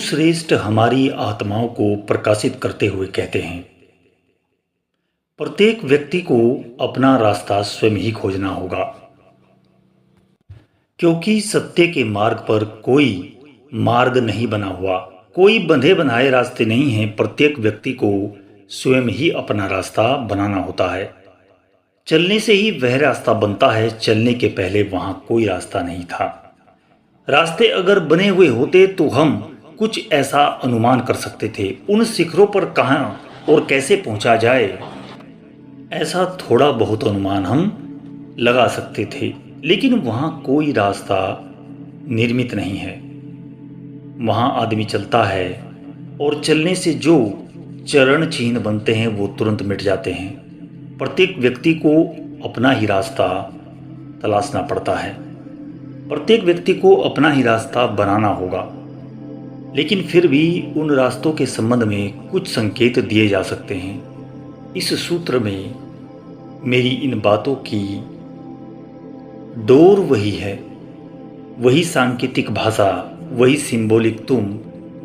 गुरुश्रेष्ठ हमारी आत्माओं को प्रकाशित करते हुए कहते हैं, प्रत्येक व्यक्ति को अपना रास्ता स्वयं ही खोजना होगा, क्योंकि सत्य के मार्ग पर कोई मार्ग नहीं बना हुआ, कोई बंधे बनाए रास्ते नहीं हैं। प्रत्येक व्यक्ति को स्वयं ही अपना रास्ता बनाना होता है। चलने से ही वह रास्ता बनता है, चलने के पहले वहां कोई रास्ता नहीं था। रास्ते अगर बने हुए होते तो हम कुछ ऐसा अनुमान कर सकते थे, उन शिखरों पर कहां और कैसे पहुंचा जाए, ऐसा थोड़ा बहुत अनुमान हम लगा सकते थे। लेकिन वहां कोई रास्ता निर्मित नहीं है। वहां आदमी चलता है और चलने से जो चरण चिन्ह बनते हैं वो तुरंत मिट जाते हैं। प्रत्येक व्यक्ति को अपना ही रास्ता तलाशना पड़ता है, प्रत्येक व्यक्ति को अपना ही रास्ता बनाना होगा। लेकिन फिर भी उन रास्तों के संबंध में कुछ संकेत दिए जा सकते हैं। इस सूत्र में मेरी इन बातों की डोर वही है, वही सांकेतिक भाषा, वही सिंबॉलिक तुम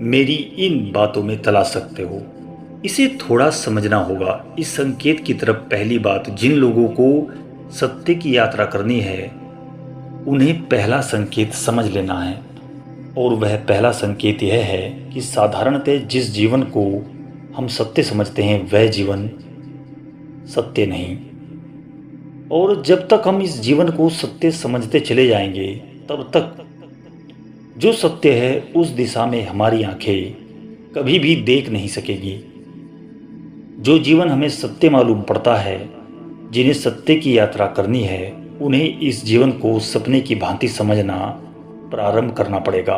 मेरी इन बातों में तलाश सकते हो। इसे थोड़ा समझना होगा। इस संकेत की तरफ पहली बात, जिन लोगों को सत्य की यात्रा करनी है उन्हें पहला संकेत समझ लेना है। और वह पहला संकेत यह है कि साधारणतः जिस जीवन को हम सत्य समझते हैं वह जीवन सत्य नहीं। और जब तक हम इस जीवन को सत्य समझते चले जाएंगे तब तक जो सत्य है उस दिशा में हमारी आंखें कभी भी देख नहीं सकेगी। जो जीवन हमें सत्य मालूम पड़ता है, जिन्हें सत्य की यात्रा करनी है, उन्हें इस जीवन को सपने की भांति समझना प्रारंभ करना पड़ेगा।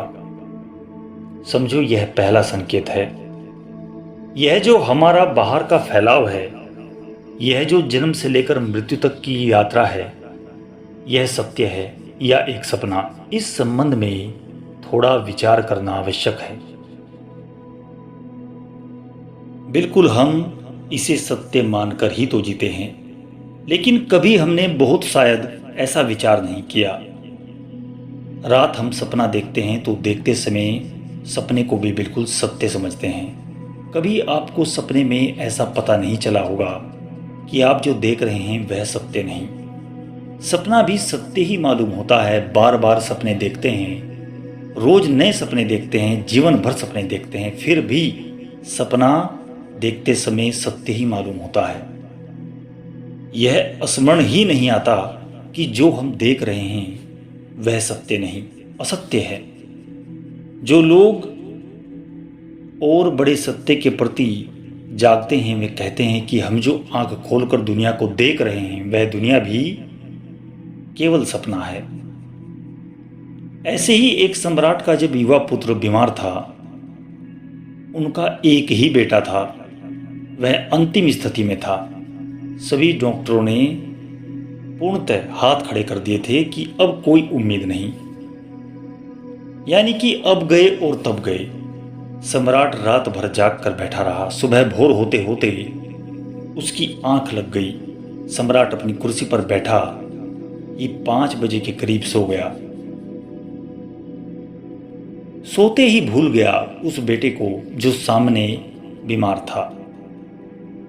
समझो, यह पहला संकेत है। यह जो हमारा बाहर का फैलाव है, यह जो जन्म से लेकर मृत्यु तक की यात्रा है, यह सत्य है या एक सपना, इस संबंध में थोड़ा विचार करना आवश्यक है। बिल्कुल हम इसे सत्य मानकर ही तो जीते हैं, लेकिन कभी हमने बहुत शायद ऐसा विचार नहीं किया। रात हम सपना देखते हैं तो देखते समय सपने को भी बिल्कुल सत्य समझते हैं। कभी आपको सपने में ऐसा पता नहीं चला होगा कि आप जो देख रहे हैं वह सत्य नहीं। सपना भी सत्य ही मालूम होता है। बार बार सपने देखते हैं, रोज नए सपने देखते हैं, जीवन भर सपने देखते हैं, फिर भी सपना देखते समय सत्य ही मालूम होता है। यह स्मरण ही नहीं आता कि जो हम देख रहे हैं वह सत्य नहीं, असत्य है। जो लोग और बड़े सत्य के प्रति जागते हैं वे कहते हैं कि हम जो आंख खोलकर दुनिया को देख रहे हैं वह दुनिया भी केवल सपना है। ऐसे ही एक सम्राट का जब युवा पुत्र बीमार था, उनका एक ही बेटा था, वह अंतिम स्थिति में था। सभी डॉक्टरों ने पूर्णतः हाथ खड़े कर दिए थे कि अब कोई उम्मीद नहीं, यानी कि अब गए और तब गए। सम्राट रात भर जाग कर बैठा रहा। सुबह भोर होते होते उसकी आंख लग गई। सम्राट अपनी कुर्सी पर बैठा, ये 5 बजे के करीब सो गया। सोते ही भूल गया उस बेटे को जो सामने बीमार था,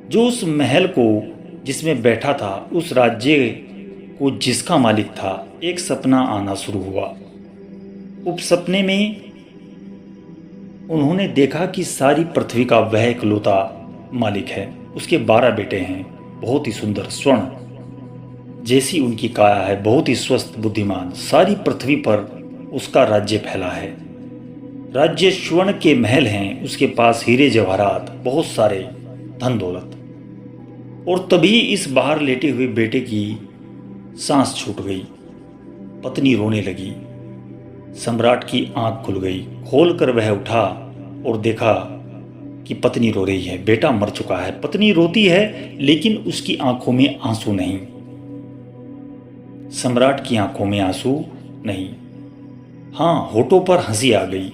जो उस महल को जिसमें बैठा था, उस राज्य को जिसका मालिक था। एक सपना आना शुरू हुआ। उस सपने में उन्होंने देखा कि सारी पृथ्वी का वह इकलौता मालिक है। उसके 12 बेटे हैं, बहुत ही सुंदर, स्वर्ण जैसी उनकी काया है, बहुत ही स्वस्थ, बुद्धिमान। सारी पृथ्वी पर उसका राज्य फैला है। राज्य स्वर्ण के महल हैं, उसके पास हीरे जवाहरात, बहुत सारे धन दौलत। और तभी इस बाहर लेटे हुए बेटे की सांस छूट गई। पत्नी रोने लगी। सम्राट की आंख खुल गई। खोलकर वह उठा और देखा कि पत्नी रो रही है। बेटा मर चुका है। पत्नी रोती है लेकिन उसकी आंखों में आंसू नहीं। सम्राट की आंखों में आंसू नहीं, हाँ, होठों पर हंसी आ गई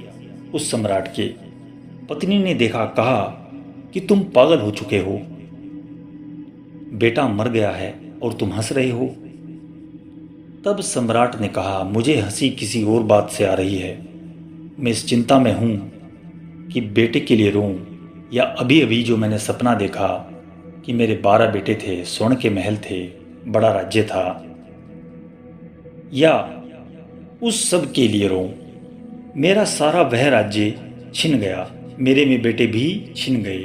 उस सम्राट के। पत्नी ने देखा, कहा कि तुम पागल हो चुके हो, बेटा मर गया है और तुम हंस रहे हो। तब सम्राट ने कहा, मुझे हंसी किसी और बात से आ रही है। मैं इस चिंता में हूं कि बेटे के लिए रोऊं, या अभी अभी जो मैंने सपना देखा कि मेरे 12 बेटे थे, स्वर्ण के महल थे, बड़ा राज्य था, या उस सब के लिए रोऊं। मेरा सारा वह राज्य छिन गया, मेरे में बेटे भी छिन गए।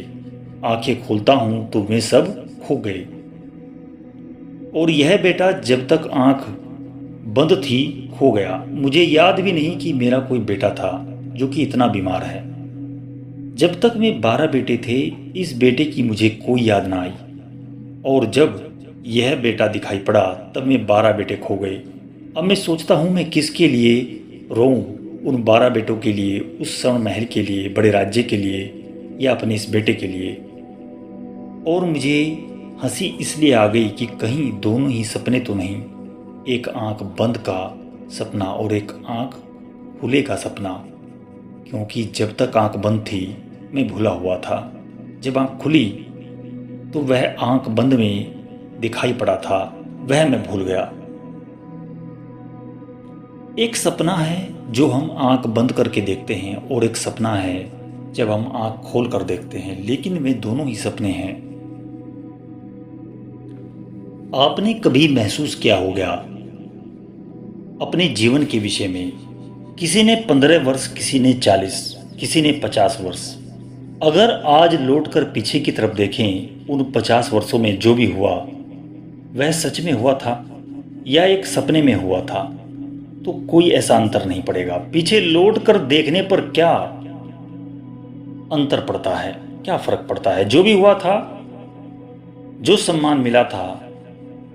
आंखें खोलता हूं तो वे सब खो गए। और यह बेटा जब तक आंख बंद थी खो गया। मुझे याद भी नहीं कि मेरा कोई बेटा था जो कि इतना बीमार है। जब तक में 12 बेटे थे, इस बेटे की मुझे कोई याद ना आई। और जब यह बेटा दिखाई पड़ा तब में 12 बेटे खो गए। अब मैं सोचता हूँ मैं किसके लिए रोऊं, उन 12 बेटों के लिए, उस स्वर्ण महल के लिए, बड़े राज्य के लिए, या अपने इस बेटे के लिए। और मुझे हंसी इसलिए आ गई कि कहीं दोनों ही सपने तो नहीं, एक आंख बंद का सपना और एक आंख खुले का सपना। क्योंकि जब तक आंख बंद थी मैं भूला हुआ था, जब आंख खुली तो वह आंख बंद में दिखाई पड़ा था, वह मैं भूल गया। एक सपना है जो हम आंख बंद करके देखते हैं, और एक सपना है जब हम आंख खोल कर देखते हैं, लेकिन वे दोनों ही सपने हैं। आपने कभी महसूस किया होगा अपने जीवन के विषय में, किसी ने 15 वर्ष, किसी ने 40, किसी ने 50 वर्ष। अगर आज लौटकर पीछे की तरफ देखें, उन 50 वर्षों में जो भी हुआ वह सच में हुआ था या एक सपने में हुआ था, तो कोई ऐसा अंतर नहीं पड़ेगा। पीछे लौटकर देखने पर क्या अंतर पड़ता है, क्या फर्क पड़ता है? जो भी हुआ था, जो सम्मान मिला था,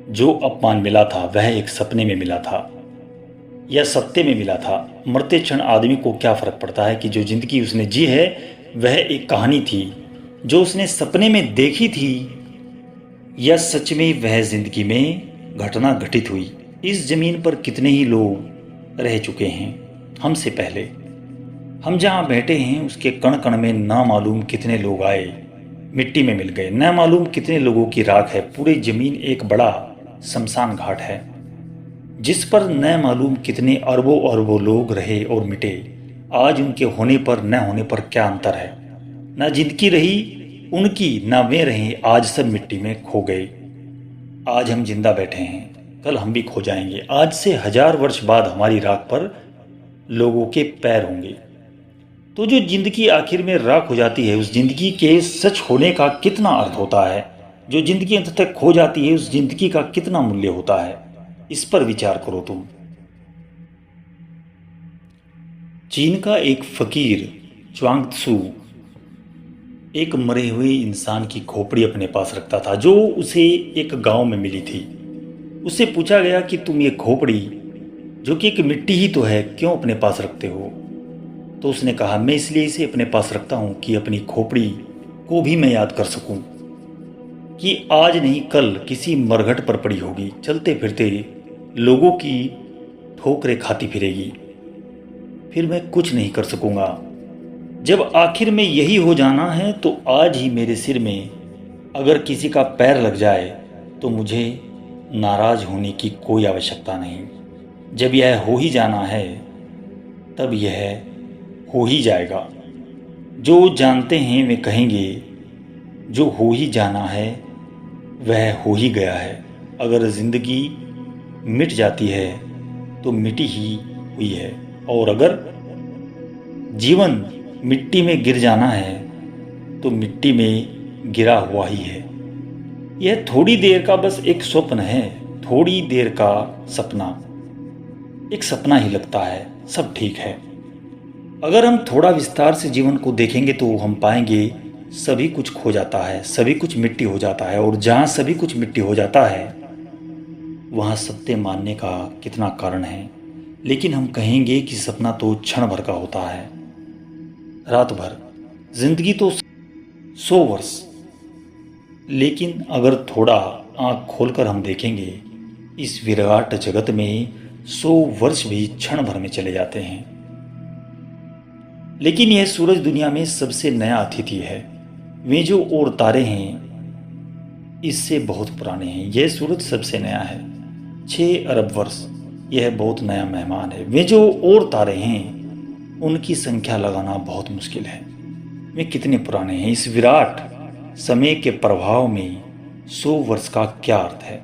जो अपमान मिला था, वह एक सपने में मिला था या सत्य में मिला था। मरते क्षण आदमी को क्या फर्क पड़ता है कि जो जिंदगी उसने जी है वह एक कहानी थी जो उसने सपने में देखी थी, या सच में वह जिंदगी में घटना घटित हुई। इस जमीन पर कितने ही लोग रह चुके हैं हमसे पहले। हम जहाँ बैठे हैं उसके कण कण में ना मालूम कितने लोग आए, मिट्टी में मिल गए। न मालूम कितने लोगों की राख है। पूरी जमीन एक बड़ा शमशान घाट है जिस पर न मालूम कितने अरबों अरबों लोग रहे और मिटे। आज उनके होने पर न होने पर क्या अंतर है? न जिंदगी रही उनकी, न वे रहे, आज सब मिट्टी में खो गए। आज हम जिंदा बैठे हैं, कल हम भी खो जाएंगे। आज से 1000 वर्ष बाद हमारी राख पर लोगों के पैर होंगे। तो जो जिंदगी आखिर में राख हो जाती है, उस जिंदगी के सच होने का कितना अर्थ होता है? जो जिंदगी अंत तक खो जाती है, उस जिंदगी का कितना मूल्य होता है? इस पर विचार करो तुम। चीन का एक फकीर च्वांग त्सु एक मरे हुए इंसान की खोपड़ी अपने पास रखता था जो उसे एक गांव में मिली थी। उससे पूछा गया कि तुम ये खोपड़ी जो कि एक मिट्टी ही तो है, क्यों अपने पास रखते हो? तो उसने कहा, मैं इसलिए इसे अपने पास रखता हूं कि अपनी खोपड़ी को भी मैं याद कर सकूं कि आज नहीं कल किसी मरघट पर पड़ी होगी, चलते फिरते लोगों की ठोकरें खाती फिरेगी, फिर मैं कुछ नहीं कर सकूंगा। जब आखिर में यही हो जाना है तो आज ही मेरे सिर में अगर किसी का पैर लग जाए तो मुझे नाराज होने की कोई आवश्यकता नहीं। जब यह हो ही जाना है तब यह हो ही जाएगा। जो जानते हैं वे कहेंगे जो हो ही जाना है वह हो ही गया है। अगर जिंदगी मिट जाती है तो मिटी ही हुई है, और अगर जीवन मिट्टी में गिर जाना है तो मिट्टी में गिरा हुआ ही है। यह थोड़ी देर का बस एक स्वप्न है, थोड़ी देर का सपना, एक सपना ही लगता है। सब ठीक है। अगर हम थोड़ा विस्तार से जीवन को देखेंगे तो हम पाएंगे सभी कुछ खो जाता है, सभी कुछ मिट्टी हो जाता है, और जहाँ सभी कुछ मिट्टी हो जाता है वहाँ सत्य मानने का कितना कारण है। लेकिन हम कहेंगे कि सपना तो क्षण भर का होता है, रात भर। जिंदगी तो 100 वर्ष। लेकिन अगर थोड़ा आंख खोलकर हम देखेंगे इस विराट जगत में 100 वर्ष भी क्षण भर में चले जाते हैं। लेकिन यह सूरज दुनिया में सबसे नया अतिथि है। वे जो और तारे हैं इससे बहुत पुराने हैं। यह सूरज सबसे नया है, 6 अरब वर्ष। यह बहुत नया मेहमान है। वे जो और तारे हैं उनकी संख्या लगाना बहुत मुश्किल है। में कितने पुराने हैं। इस विराट समय के प्रभाव में 100 वर्ष का क्या अर्थ है?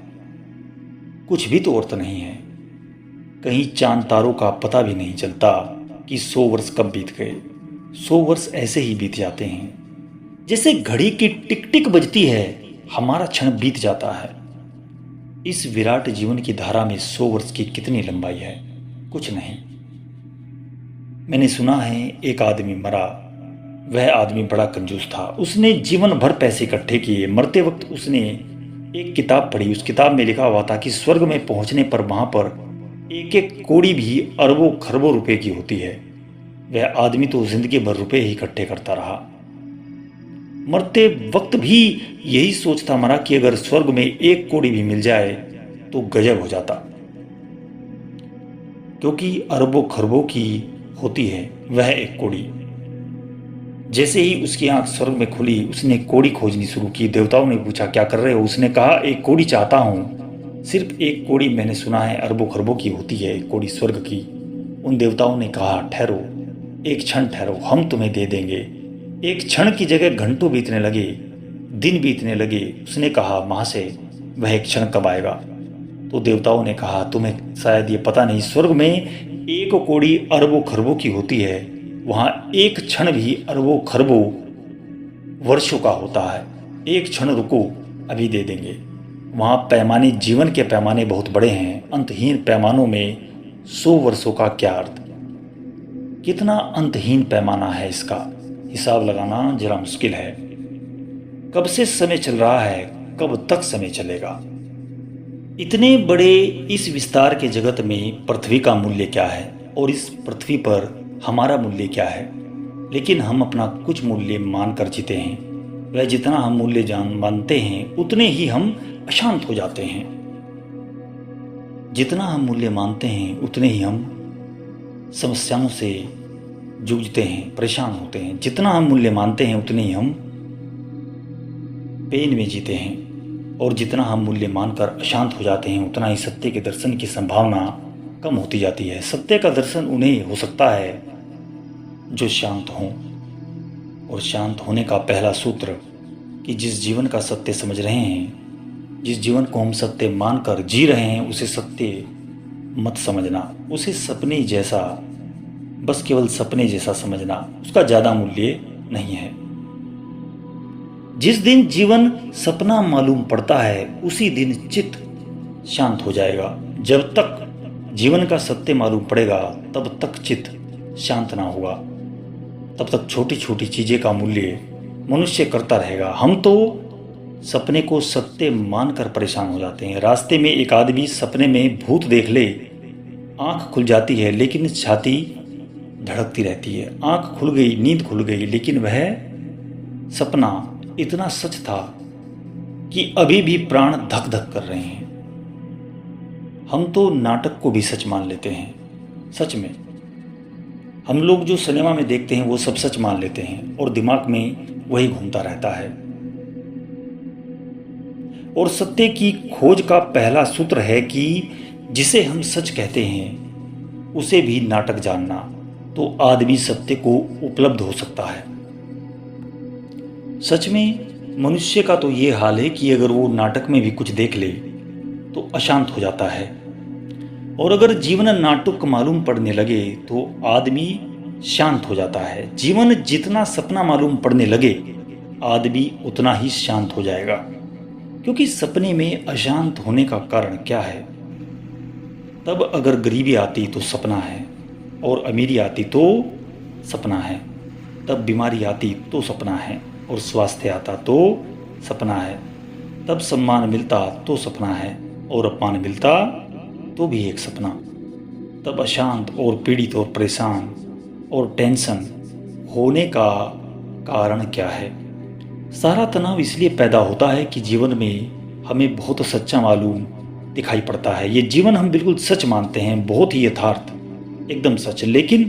कुछ भी तो अर्थ नहीं है। कहीं चांद तारों का पता भी नहीं चलता कि 100 वर्ष कब बीत गए। 100 वर्ष ऐसे ही बीत जाते हैं, जैसे घड़ी की टिक टिक बजती है, हमारा क्षण बीत जाता है। इस विराट जीवन की धारा में 100 वर्ष की कितनी लंबाई है? कुछ नहीं। मैंने सुना है एक आदमी मरा। वह आदमी बड़ा कंजूस था। उसने जीवन भर पैसे इकट्ठे किए। मरते वक्त उसने एक किताब पढ़ी। उस किताब में लिखा हुआ था कि स्वर्ग में पहुंचने पर वहां पर एक एक कौड़ी भी अरबों खरबों रुपए की होती है। वह आदमी तो जिंदगी भर रुपए ही इकट्ठे करता रहा। मरते वक्त भी यही सोचता मरा कि अगर स्वर्ग में एक कौड़ी भी मिल जाए तो गजब हो जाता, क्योंकि अरबों खरबों की होती है वह एक कौड़ी। जैसे ही उसकी आंख स्वर्ग में खुली, उसने कौड़ी खोजनी शुरू की। देवताओं ने पूछा क्या कर रहे हो? उसने कहा एक कौड़ी चाहता हूं। सिर्फ एक कौड़ी, मैंने सुना है अरबों खरबों की होती है एक कौड़ी स्वर्ग की। उन देवताओं ने कहा ठहरो, एक क्षण ठहरो, हम तुम्हें दे देंगे। एक क्षण की जगह घंटों बीतने लगे, दिन बीतने लगे। उसने कहा महाशय, वह एक क्षण कब आएगा? तो देवताओं ने कहा तुम्हें शायद ये पता नहीं, स्वर्ग में एक कौड़ी अरबों खरबों की होती है। वहां एक क्षण भी अरबों खरबों वर्षों का होता है। एक क्षण रुको, अभी दे देंगे। वहां पैमाने, जीवन के पैमाने बहुत बड़े हैं। अंतहीन पैमानों में 100 वर्षों का क्या अर्थ? कितना अंतहीन पैमाना है, इसका हिसाब लगाना जरा मुश्किल है। कब से समय चल रहा है, कब तक समय चलेगा? इतने बड़े इस विस्तार के जगत में पृथ्वी का मूल्य क्या है और इस पृथ्वी पर हमारा मूल्य क्या है? लेकिन हम अपना कुछ मूल्य मानकर जीते हैं। वह जितना हम मूल्य मानते हैं उतने ही हम अशांत हो जाते हैं। जितना हम मूल्य मानते हैं उतने ही हम समस्याओं से जूझते हैं, परेशान होते हैं। जितना हम मूल्य मानते हैं उतने ही हम पेन में जीते हैं। और जितना हम मूल्य मानकर अशांत हो जाते हैं उतना ही सत्य के दर्शन की संभावना कम होती जाती है। सत्य का दर्शन उन्हें हो सकता है जो शांत हों। और शांत होने का पहला सूत्र कि जिस जीवन का सत्य समझ रहे हैं, जिस जीवन को हम सत्य मानकर जी रहे हैं, उसे सत्य मत समझना। उसे सपने जैसा, बस केवल सपने जैसा समझना। उसका ज़्यादा मूल्य नहीं है। जिस दिन जीवन सपना मालूम पड़ता है उसी दिन चित्त शांत हो जाएगा। जब तक जीवन का सत्य मालूम पड़ेगा तब तक चित्त शांत ना होगा। तब तक छोटी छोटी चीज़ें का मूल्य मनुष्य करता रहेगा। हम तो सपने को सत्य मानकर परेशान हो जाते हैं। रास्ते में एक आदमी सपने में भूत देख ले, आंख खुल जाती है लेकिन छाती धड़कती रहती है। आंख खुल गई, नींद खुल गई, लेकिन वह सपना इतना सच था कि अभी भी प्राण धक धक कर रहे हैं। हम तो नाटक को भी सच मान लेते हैं। सच में हम लोग जो सिनेमा में देखते हैं वो सब सच मान लेते हैं और दिमाग में वही घूमता रहता है। और सत्य की खोज का पहला सूत्र है कि जिसे हम सच कहते हैं उसे भी नाटक जानना, तो आदमी सत्य को उपलब्ध हो सकता है। सच में मनुष्य का तो ये हाल है कि अगर वो नाटक में भी कुछ देख ले तो अशांत हो जाता है। और अगर जीवन नाटक मालूम पड़ने लगे तो आदमी शांत हो जाता है। जीवन जितना सपना मालूम पड़ने लगे आदमी उतना ही शांत हो जाएगा। क्योंकि सपने में अशांत होने का कारण क्या है? तब अगर गरीबी आती तो सपना है, और अमीरी आती तो सपना है। तब बीमारी आती तो सपना है, और स्वास्थ्य आता तो सपना है। तब सम्मान मिलता तो सपना है, और अपमान मिलता तो भी एक सपना। तब अशांत और पीड़ित और परेशान और टेंशन होने का कारण क्या है? सारा तनाव इसलिए पैदा होता है कि जीवन में हमें बहुत सच्चा मालूम दिखाई पड़ता है। ये जीवन हम बिल्कुल सच मानते हैं, बहुत ही यथार्थ, एकदम सच, लेकिन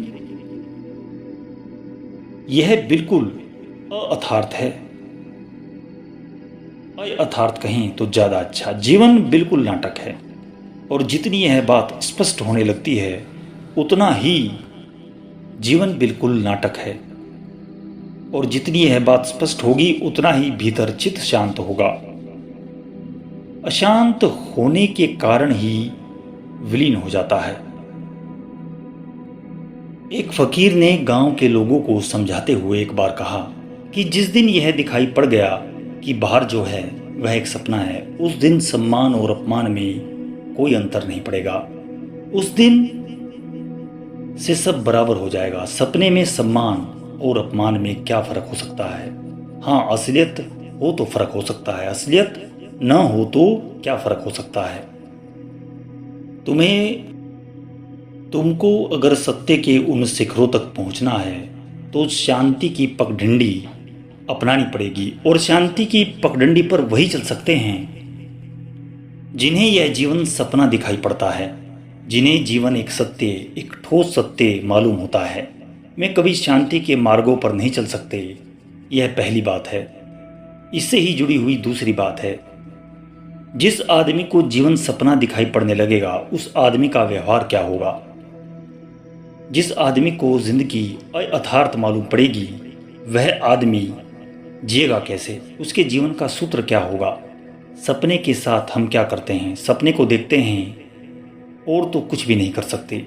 यह बिल्कुल अयथार्थ है। अयथार्थ कहें तो ज़्यादा अच्छा। जीवन बिल्कुल नाटक है, और जितनी यह बात स्पष्ट होने लगती है उतना ही जीवन बिल्कुल नाटक है। और जितनी यह बात स्पष्ट होगी उतना ही भीतर चित्त शांत होगा। अशांत होने के कारण ही विलीन हो जाता है। एक फकीर ने गांव के लोगों को समझाते हुए एक बार कहा कि जिस दिन यह दिखाई पड़ गया कि बाहर जो है वह एक सपना है, उस दिन सम्मान और अपमान में कोई अंतर नहीं पड़ेगा। उस दिन से सब बराबर हो जाएगा। सपने में सम्मान और अपमान में क्या फर्क हो सकता है? हाँ, असलियत हो तो फर्क हो सकता है, असलियत न हो तो क्या फर्क हो सकता है? तुमको अगर सत्य के उन शिखरों तक पहुंचना है तो शांति की पगडंडी अपनानी पड़ेगी। और शांति की पगडंडी पर वही चल सकते हैं जिन्हें यह जीवन सपना दिखाई पड़ता है, जिन्हें जीवन एक सत्य, एक ठोस सत्य मालूम होता है। वे कभी शांति के मार्गों पर नहीं चल सकते। यह पहली बात है। इससे ही जुड़ी हुई दूसरी बात है, जिस आदमी को जीवन सपना दिखाई पड़ने लगेगा उस आदमी का व्यवहार क्या होगा? जिस आदमी को जिंदगी अयथार्थ मालूम पड़ेगी वह आदमी जिएगा कैसे? उसके जीवन का सूत्र क्या होगा? सपने के साथ हम क्या करते हैं? सपने को देखते हैं और तो कुछ भी नहीं कर सकते।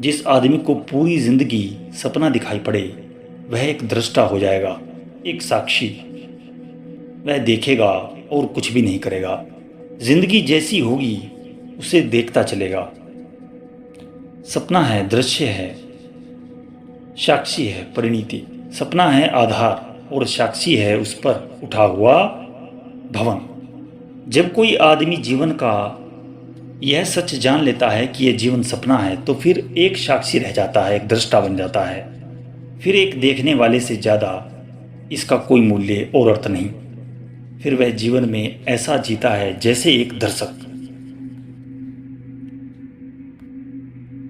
जिस आदमी को पूरी जिंदगी सपना दिखाई पड़े वह एक दृष्टा हो जाएगा, एक साक्षी। वह देखेगा और कुछ भी नहीं करेगा। जिंदगी जैसी होगी उसे देखता चलेगा। सपना है, दृश्य है, साक्षी है, परिणीति। सपना है आधार और साक्षी है उस पर उठा हुआ भवन। जब कोई आदमी जीवन का यह सच जान लेता है कि यह जीवन सपना है तो फिर एक साक्षी रह जाता है, एक दृष्टा बन जाता है। फिर एक देखने वाले से ज़्यादा इसका कोई मूल्य और अर्थ नहीं। फिर वह जीवन में ऐसा जीता है जैसे एक दर्शक।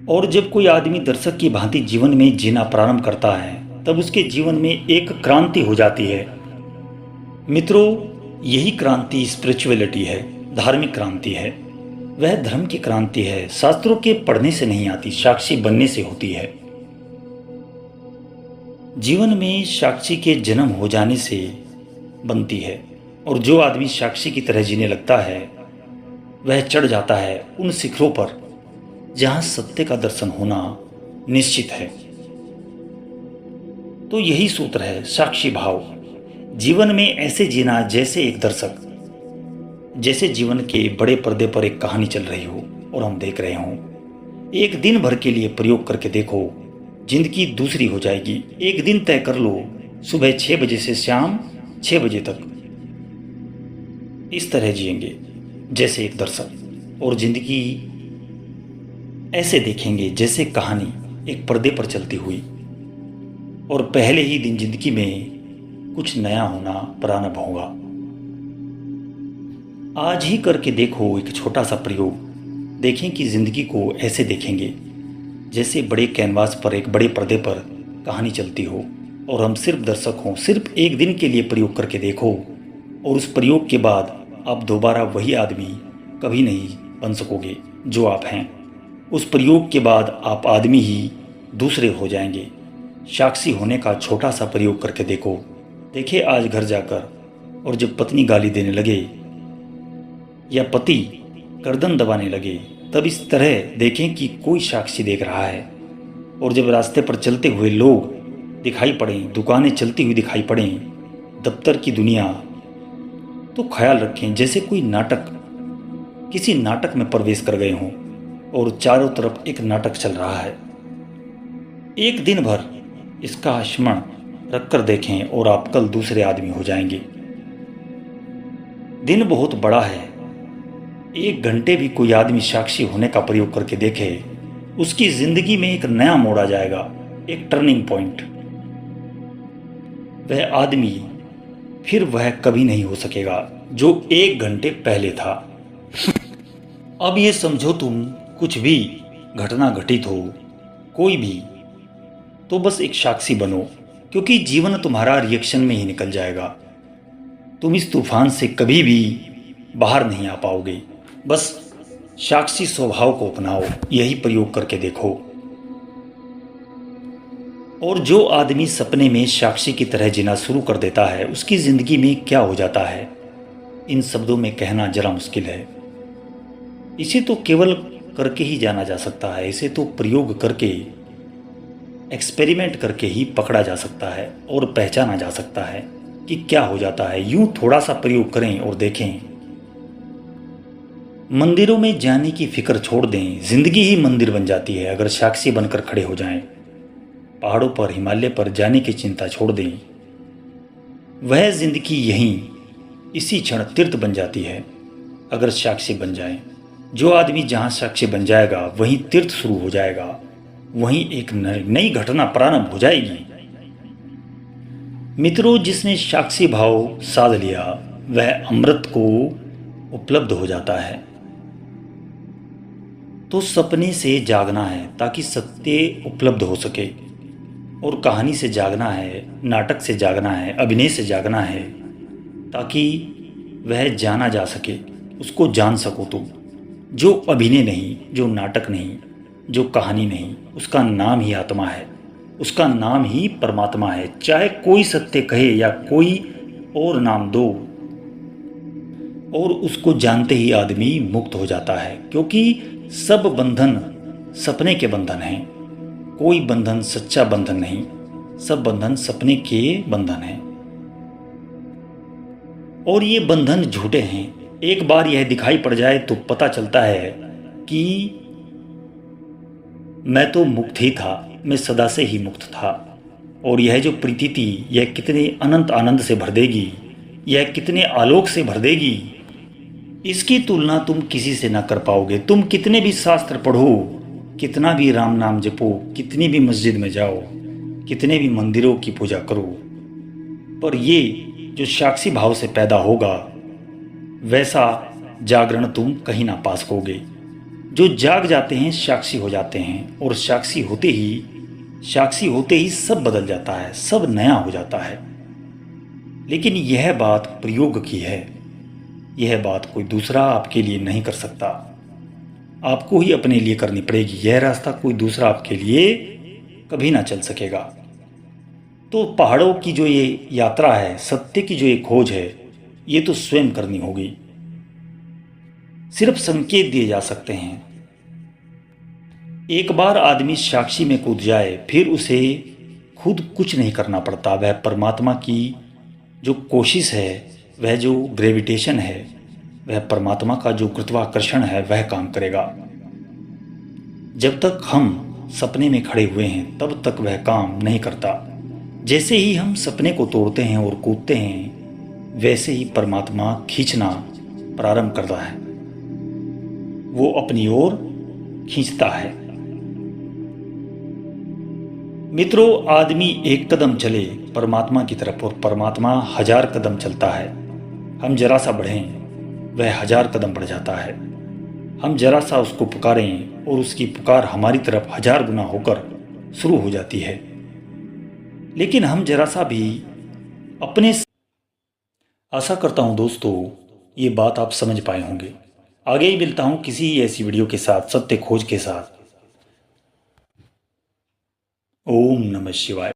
और जब कोई आदमी दर्शक की भांति जीवन में जीना प्रारंभ करता है तब उसके जीवन में एक क्रांति हो जाती है। मित्रों, यही क्रांति स्पिरिचुअलिटी है, धार्मिक क्रांति है। वह धर्म की क्रांति है, शास्त्रों के पढ़ने से नहीं आती, साक्षी बनने से होती है। जीवन में साक्षी के जन्म हो जाने से बनती है। और जो आदमी साक्षी की तरह जीने लगता है वह चढ़ जाता है उन शिखरों पर जहां सत्य का दर्शन होना निश्चित है। तो यही सूत्र है, साक्षी भाव। जीवन में ऐसे जीना जैसे एक दर्शक, जैसे जीवन के बड़े पर्दे पर एक कहानी चल रही हो और हम देख रहे हों। एक दिन भर के लिए प्रयोग करके देखो, जिंदगी दूसरी हो जाएगी। एक दिन तय कर लो, सुबह 6 बजे से शाम 6 बजे तक इस तरह जिएंगे जैसे एक दर्शक, और जिंदगी ऐसे देखेंगे जैसे कहानी एक पर्दे पर चलती हुई। और पहले ही दिन जिंदगी में कुछ नया होना प्रारंभ होगा। आज ही करके देखो एक छोटा सा प्रयोग। देखें कि जिंदगी को ऐसे देखेंगे जैसे बड़े कैनवास पर, एक बड़े पर्दे पर कहानी चलती हो और हम सिर्फ दर्शक हों। सिर्फ एक दिन के लिए प्रयोग करके देखो और उस प्रयोग के बाद आप दोबारा वही आदमी कभी नहीं बन सकोगे जो आप हैं। उस प्रयोग के बाद आप आदमी ही दूसरे हो जाएंगे। साक्षी होने का छोटा सा प्रयोग करके देखो। देखिए आज घर जाकर, और जब पत्नी गाली देने लगे या पति गर्दन दबाने लगे तब इस तरह देखें कि कोई साक्षी देख रहा है। और जब रास्ते पर चलते हुए लोग दिखाई पड़ें, दुकानें चलती हुई दिखाई पड़ें, दफ्तर की दुनिया, तो ख्याल रखें जैसे कोई नाटक, किसी नाटक में प्रवेश कर गए हों और चारों तरफ एक नाटक चल रहा है। एक दिन भर इसका स्मरण रखकर देखें और आप कल दूसरे आदमी हो जाएंगे। दिन बहुत बड़ा है। 1 घंटे भी कोई आदमी साक्षी होने का प्रयोग करके देखे, उसकी जिंदगी में एक नया मोड़ आ जाएगा, एक टर्निंग पॉइंट। वह आदमी फिर वह कभी नहीं हो सकेगा जो 1 घंटे पहले था। अब ये समझो, तुम कुछ भी घटना घटित हो, कोई भी, तो बस एक साक्षी बनो, क्योंकि जीवन तुम्हारा रिएक्शन में ही निकल जाएगा। तुम इस तूफान से कभी भी बाहर नहीं आ पाओगे। बस साक्षी स्वभाव को अपनाओ। यही प्रयोग करके देखो। और जो आदमी सपने में साक्षी की तरह जीना शुरू कर देता है उसकी जिंदगी में क्या हो जाता है, इन शब्दों में कहना जरा मुश्किल है। इसे तो केवल करके ही जाना जा सकता है, इसे तो प्रयोग करके, एक्सपेरिमेंट करके ही पकड़ा जा सकता है और पहचाना जा सकता है कि क्या हो जाता है। यूं थोड़ा सा प्रयोग करें और देखें। मंदिरों में जाने की फिक्र छोड़ दें, जिंदगी ही मंदिर बन जाती है अगर साक्षी बनकर खड़े हो जाएं। पहाड़ों पर, हिमालय पर जाने की चिंता छोड़ दें, वह जिंदगी यहीं इसी क्षण तीर्थ बन जाती है अगर साक्षी बन जाएं। जो आदमी जहां साक्षी बन जाएगा वहीं तीर्थ शुरू हो जाएगा, वहीं एक नई घटना प्रारंभ हो जाएगी। मित्रों, जिसने साक्षी भाव साध लिया वह अमृत को उपलब्ध हो जाता है। तो सपने से जागना है ताकि सत्य उपलब्ध हो सके, और कहानी से जागना है, नाटक से जागना है, अभिनय से जागना है ताकि वह जाना जा सके, उसको जान सको तुम। जो अभिनय नहीं, जो नाटक नहीं, जो कहानी नहीं, उसका नाम ही आत्मा है, उसका नाम ही परमात्मा है। चाहे कोई सत्य कहे या कोई और नाम दो, और उसको जानते ही आदमी मुक्त हो जाता है, क्योंकि सब बंधन सपने के बंधन हैं। कोई बंधन सच्चा बंधन नहीं, सब बंधन सपने के बंधन हैं, और ये बंधन झूठे हैं। एक बार यह दिखाई पड़ जाए तो पता चलता है कि मैं तो मुक्त ही था, मैं सदा से ही मुक्त था। और यह जो प्रीति थी यह कितने अनंत आनंद से भर देगी, यह कितने आलोक से भर देगी, इसकी तुलना तुम किसी से ना कर पाओगे। तुम कितने भी शास्त्र पढ़ो, कितना भी राम नाम जपो, कितनी भी मस्जिद में जाओ, कितने भी मंदिरों की पूजा करो, पर ये जो साक्षी भाव से पैदा होगा वैसा जागरण तुम कहीं ना पा सकोगे। जो जाग जाते हैं साक्षी हो जाते हैं, और साक्षी होते ही सब बदल जाता है, सब नया हो जाता है। लेकिन यह बात प्रयोग की है, यह बात कोई दूसरा आपके लिए नहीं कर सकता, आपको ही अपने लिए करनी पड़ेगी। यह रास्ता कोई दूसरा आपके लिए कभी ना चल सकेगा। तो पहाड़ों की जो ये यात्रा है, सत्य की जो ये खोज है, ये तो स्वयं करनी होगी। सिर्फ संकेत दिए जा सकते हैं। एक बार आदमी साक्षी में कूद जाए फिर उसे खुद कुछ नहीं करना पड़ता। वह परमात्मा की जो कोशिश है, वह जो ग्रेविटेशन है, वह परमात्मा का जो गुरुत्वाकर्षण है वह काम करेगा। जब तक हम सपने में खड़े हुए हैं तब तक वह काम नहीं करता। जैसे ही हम सपने को तोड़ते हैं और कूदते हैं, वैसे ही परमात्मा खींचना प्रारंभ करता है, वो अपनी ओर खींचता है। मित्रों, आदमी एक कदम चले परमात्मा की तरफ और परमात्मा 1000 कदम चलता है। हम जरा सा बढ़ें, वह 1000 कदम बढ़ जाता है। हम जरा सा उसको पुकारें और उसकी पुकार हमारी तरफ 1000 गुना होकर शुरू हो जाती है। लेकिन हम जरा सा भी अपने, आशा करता हूं दोस्तों ये बात आप समझ पाए होंगे। आगे ही मिलता हूं किसी ऐसी वीडियो के साथ, सत्य खोज के साथ। ओम नमः शिवाय।